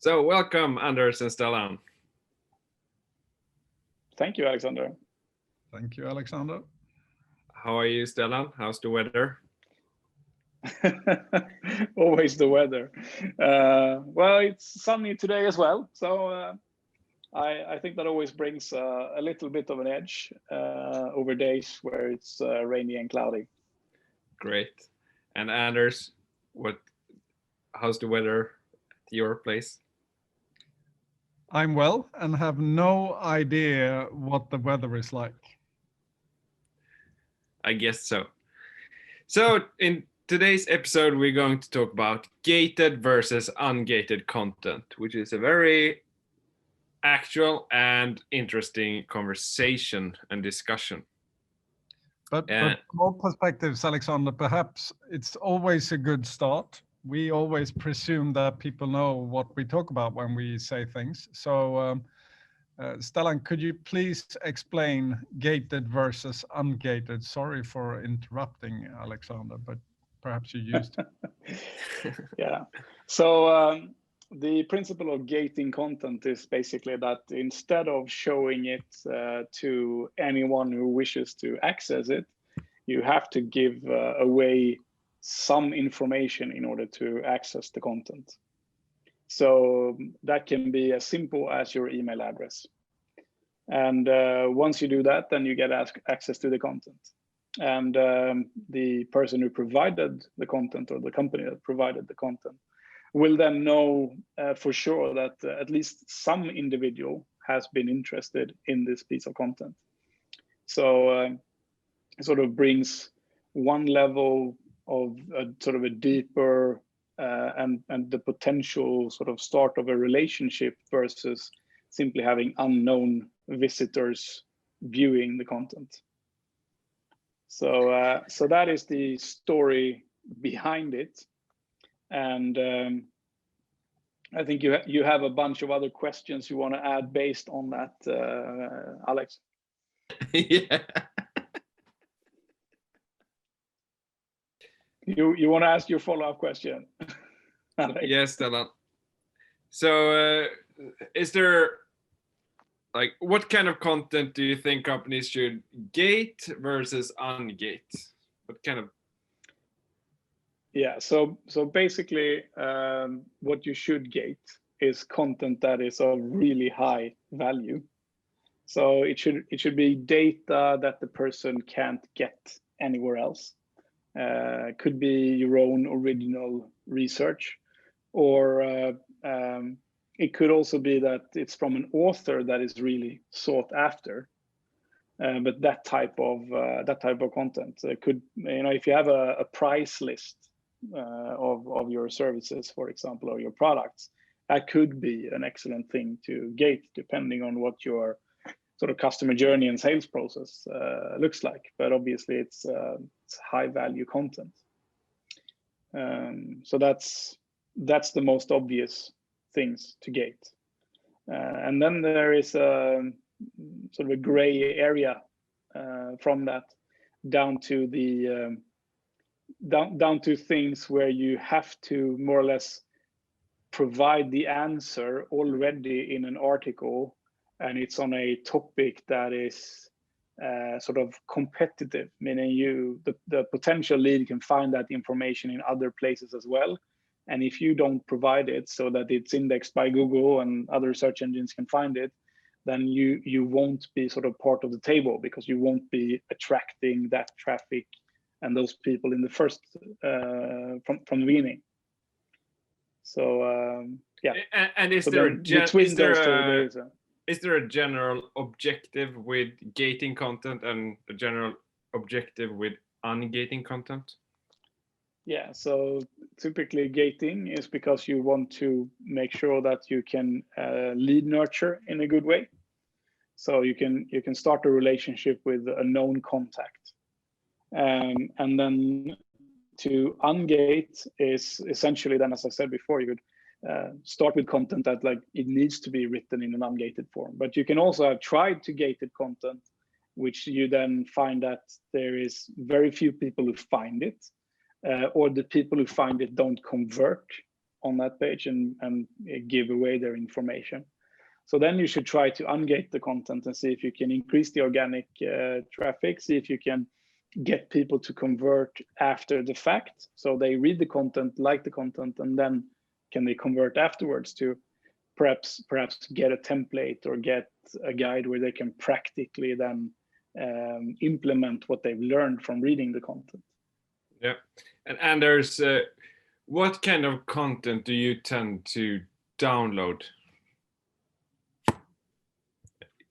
So welcome, Anders and Stellan. Thank you, Alexander. Thank you, Alexander. How are you, Stellan? How's the weather? Always the weather. Well, it's sunny today as well, so I think that always brings a little bit of an edge over days where it's rainy and cloudy. Great. And Anders, how's the weather at your place? I'm well and have no idea what the weather is like. I guess so. So in today's episode, we're going to talk about gated versus ungated content, which is a very actual and interesting conversation and discussion. But from all perspectives, Alexander, perhaps it's always a good start. We always presume that people know what we talk about when we say things. So, Stellan, could you please explain gated versus ungated? Sorry for interrupting, Alexander, but perhaps you used to. Yeah. So the principle of gating content is basically that instead of showing it to anyone who wishes to access it, you have to give away some information in order to access the content. So that can be as simple as your email address. And once you do that, then you get access to the content. And the person who provided the content, or the company that provided the content, will then know for sure that at least some individual has been interested in this piece of content. So it sort of brings one level of sort of a deeper and the potential sort of start of a relationship versus simply having unknown visitors viewing the content. So so that is the story behind it. And I think you have a bunch of other questions you want to add based on that, Alex. Yeah. You want to ask your follow-up question, Alex? Yes, Stellan. So is there, like, what kind of content do you think companies should gate versus ungate? What kind of? Yeah, so basically what you should gate is content that is of really high value. So it should be data that the person can't get anywhere else. Could be your own original research, or it could also be that it's from an author that is really sought after. But that type of content could, if you have a price list of your services, for example, or your products, that could be an excellent thing to gate, depending on what your sort of customer journey and sales process looks like. But obviously, it's high value content. So that's the most obvious things to gate. And then there is a sort of a gray area from that down to the down to things where you have to more or less provide the answer already in an article, and it's on a topic that is sort of competitive, meaning the potential lead can find that information in other places as well. And if you don't provide it so that it's indexed by Google and other search engines can find it, then you won't be sort of part of the table, because you won't be attracting that traffic and those people in the first from the beginning. So yeah. And is so there is there a general objective with gating content and a general objective with ungating content? Yeah, so typically gating is because you want to make sure that you can lead nurture in a good way. So you can start a relationship with a known contact. And then to ungate is essentially then, as I said before, you could start with content that like it needs to be written in an ungated form. But you can also have tried to gated content, which you then find that there is very few people who find it, or the people who find it don't convert. on that page and give away their information. So then you should try to ungate the content and see if you can increase the organic traffic, see if you can get people to convert after the fact. So they read the content, like the content, and then can they convert afterwards to perhaps get a template or get a guide where they can practically then implement what they've learned from reading the content. Yeah. And Anders, what kind of content do you tend to download?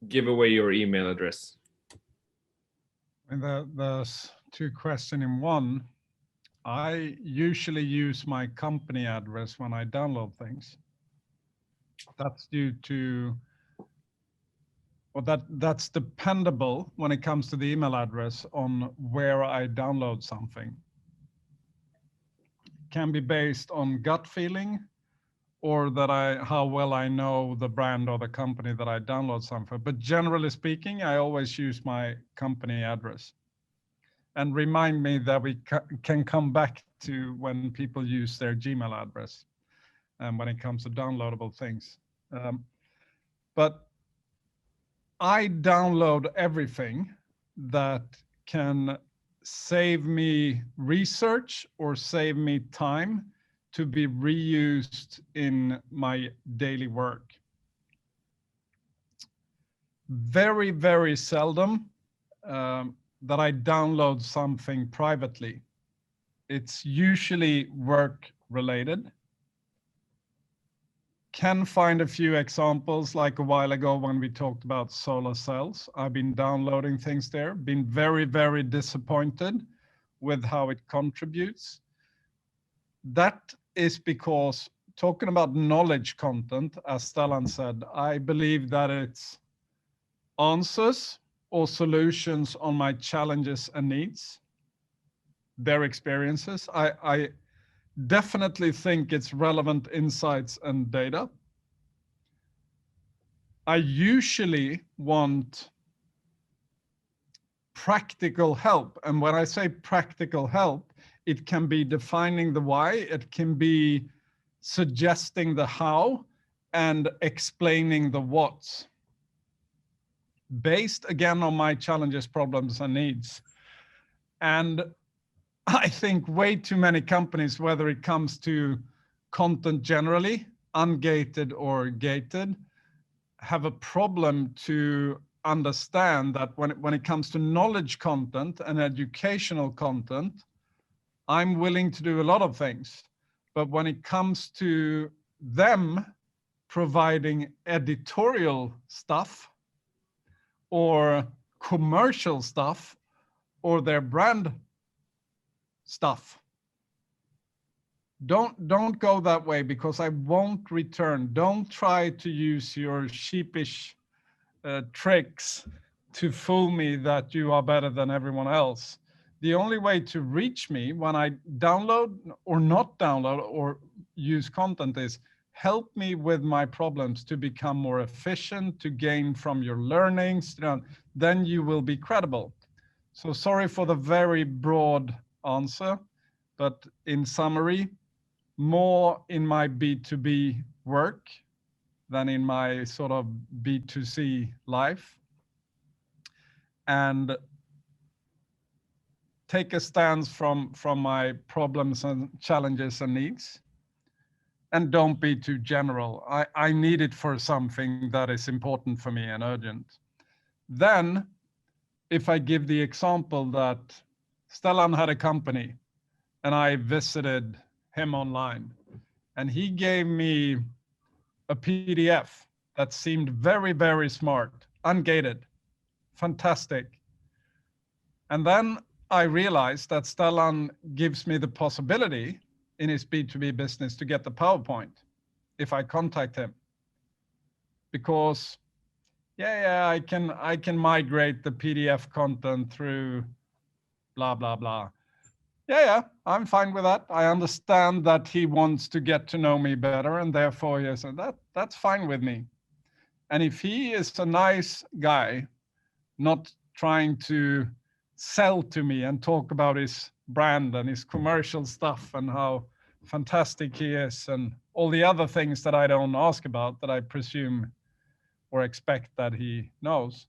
Give away your email address. And there's two questions in one. I usually use my company address when I download things. That's due to, or that's dependable when it comes to the email address on where I download something. It can be based on gut feeling, or that how well I know the brand or the company that I download something. But generally speaking, I always use my company address. And remind me that we can come back to when people use their Gmail address when it comes to downloadable things. But I download everything that can save me research or save me time to be reused in my daily work. Very, very seldom that I download something privately. It's usually work related. Can find a few examples, like a while ago when we talked about solar cells. I've been downloading things there, been very, very disappointed with how it contributes. That is because, talking about knowledge content, as Stellan said, I believe that it's answers or solutions on my challenges and needs, their experiences. I definitely think it's relevant insights and data. I usually want practical help. And when I say practical help, it can be defining the why, it can be suggesting the how, and explaining the what's. Based again on my challenges, problems, and needs. And I think way too many companies, whether it comes to content generally, ungated or gated, have a problem to understand that when it comes to knowledge content and educational content, I'm willing to do a lot of things. But when it comes to them providing editorial stuff or commercial stuff or their brand stuff, don't go that way, because I won't return. Don't try to use your sheepish tricks to fool me that you are better than everyone else. The only way to reach me when I download or not download or use content is help me with my problems to become more efficient, to gain from your learnings, then you will be credible. So sorry for the very broad answer, but in summary, more in my B2B work than in my sort of B2C life. And take a stance from my problems and challenges and needs. And don't be too general. I need it for something that is important for me and urgent. Then, if I give the example that Stellan had a company and I visited him online, and he gave me a PDF that seemed very, very smart, ungated, fantastic. And then I realized that Stellan gives me the possibility in his B2B business to get the PowerPoint if I contact him. Because I can migrate the PDF content through blah, blah, blah. Yeah, I'm fine with that. I understand that he wants to get to know me better, and therefore he said that's fine with me. And if he is a nice guy, not trying to sell to me and talk about his brand and his commercial stuff and how fantastic he is and all the other things that I don't ask about that I presume or expect that he knows,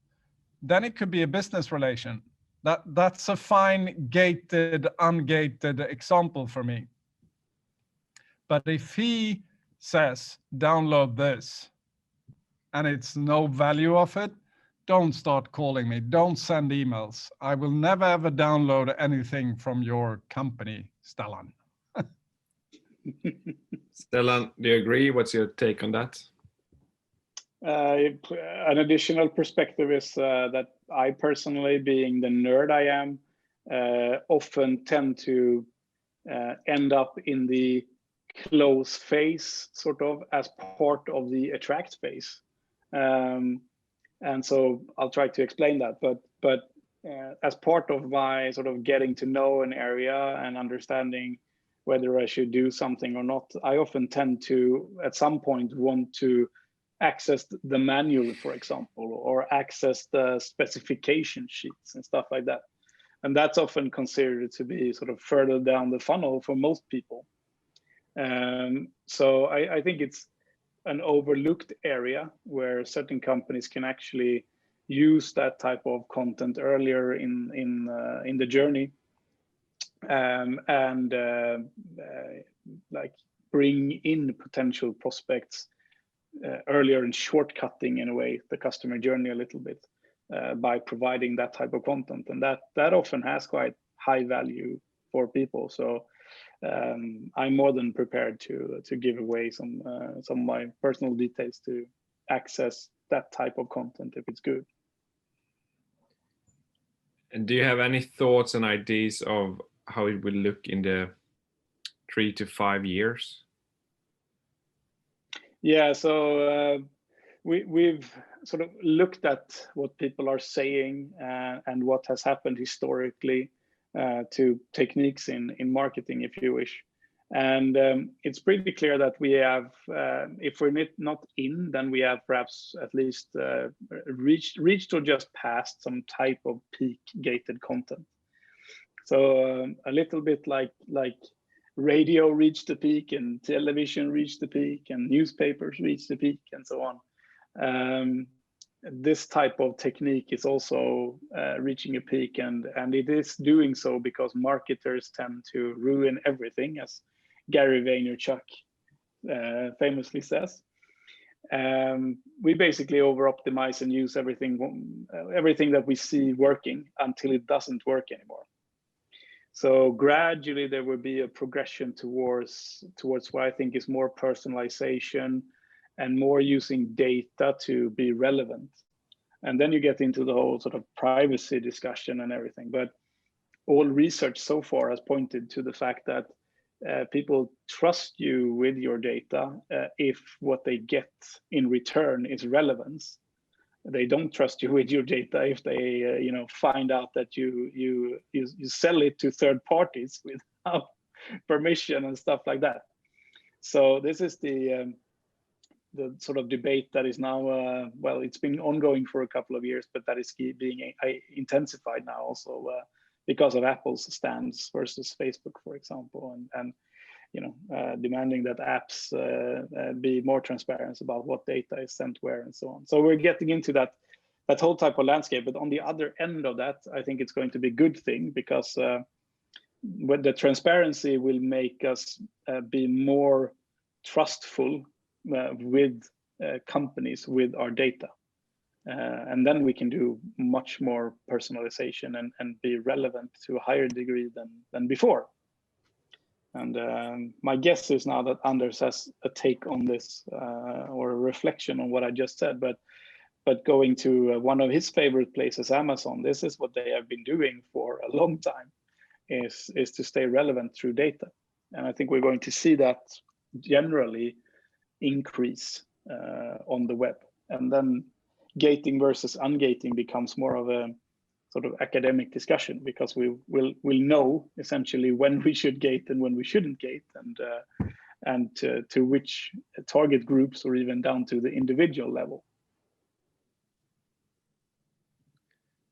then it could be a business relation. That's a fine gated, ungated example for me. But if he says, download this, and it's no value of it, don't start calling me. Don't send emails. I will never ever download anything from your company, Stellan. Stellan, do you agree? What's your take on that? An additional perspective is that I personally, being the nerd I am, often tend to end up in the close phase, sort of as part of the attract phase. And so I'll try to explain that. But as part of my sort of getting to know an area and understanding whether I should do something or not, I often tend to, at some point, want to access the manual, for example, or access the specification sheets and stuff like that. And that's often considered to be sort of further down the funnel for most people. So I think it's an overlooked area where certain companies can actually use that type of content earlier in the journey, and like bring in potential prospects earlier and shortcutting in a way the customer journey a little bit by providing that type of content, and that often has quite high value for people. So I'm more than prepared to give away some of my personal details to access that type of content if it's good. And do you have any thoughts and ideas of how it will look in the 3 to 5 years? Yeah, so we've sort of looked at what people are saying and what has happened historically to techniques in marketing, if you wish. And it's pretty clear that we have, if we're not in, then we have perhaps at least reached or just passed some type of peak gated content. So a little bit like radio reached the peak and television reached the peak and newspapers reached the peak and so on. This type of technique is also reaching a peak, and it is doing so because marketers tend to ruin everything, as Gary Vaynerchuk famously says. We basically over-optimize and use everything that we see working until it doesn't work anymore. So gradually there will be a progression towards what I think is more personalization and more using data to be relevant. And then you get into the whole sort of privacy discussion and everything. But all research so far has pointed to the fact that people trust you with your data if what they get in return is relevance. They don't trust you with your data if they find out that you sell it to third parties without permission and stuff like that. So this is the sort of debate that is now well, it's been ongoing for a couple of years, but that is being intensified now also because of Apple's stance versus Facebook, for example, and demanding that apps be more transparent about what data is sent where and so on. So we're getting into that whole type of landscape. But on the other end of that, I think it's going to be a good thing because when the transparency will make us be more trustful with companies with our data. And then we can do much more personalization and be relevant to a higher degree than before. And my guess is now that Anders has a take on this or a reflection on what I just said, but going to one of his favorite places, Amazon, this is what they have been doing for a long time, is to stay relevant through data. And I think we're going to see that generally increase on the web. And then gating versus ungating becomes more of a sort of academic discussion, because we'll know essentially when we should gate and when we shouldn't gate, and to which target groups, or even down to the individual level.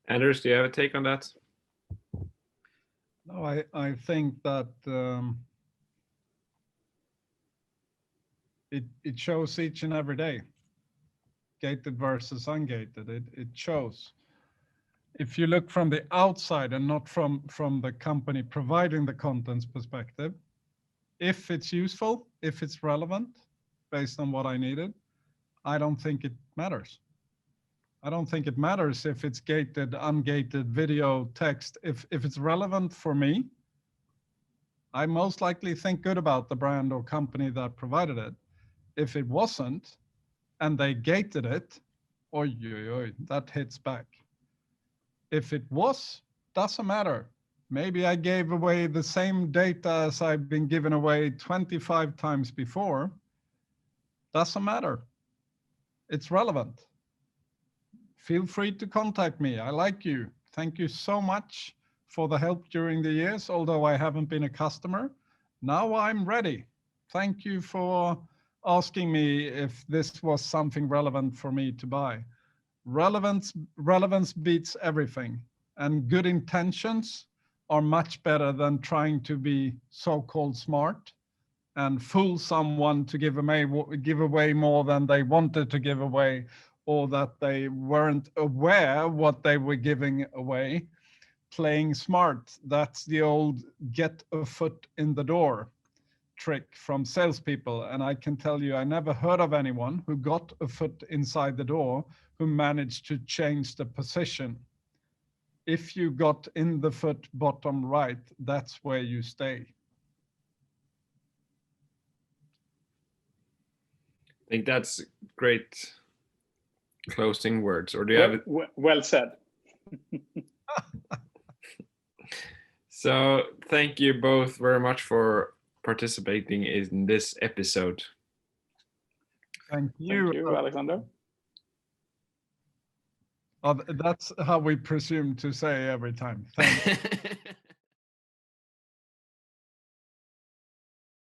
Anders, do you have a take on that? No, I think that It shows each and every day. Gated versus ungated. It shows. If you look from the outside and not from the company providing the content's perspective, if it's useful, if it's relevant, based on what I needed, I don't think it matters. I don't think it matters if it's gated, ungated, video, text. If it's relevant for me, I most likely think good about the brand or company that provided it. If it wasn't, and they gated it, that hits back. If it was, doesn't matter. Maybe I gave away the same data as I've been given away 25 times before. Doesn't matter. It's relevant. Feel free to contact me. I like you. Thank you so much for the help during the years, although I haven't been a customer. Now I'm ready. Thank you for asking me if this was something relevant for me to buy. Relevance beats everything, and good intentions are much better than trying to be so-called smart and fool someone to give away more than they wanted to give away, or that they weren't aware what they were giving away. Playing smart, that's the old get a foot in the door trick from salespeople. And I can tell you, I never heard of anyone who got a foot inside the door who managed to change the position. If you got in the foot bottom right, that's where you stay. I think that's great closing words. Or do you have? Well said. So thank you both very much for participating in this episode. Thank you, Alexander. That's how we presume to say every time. Thank you.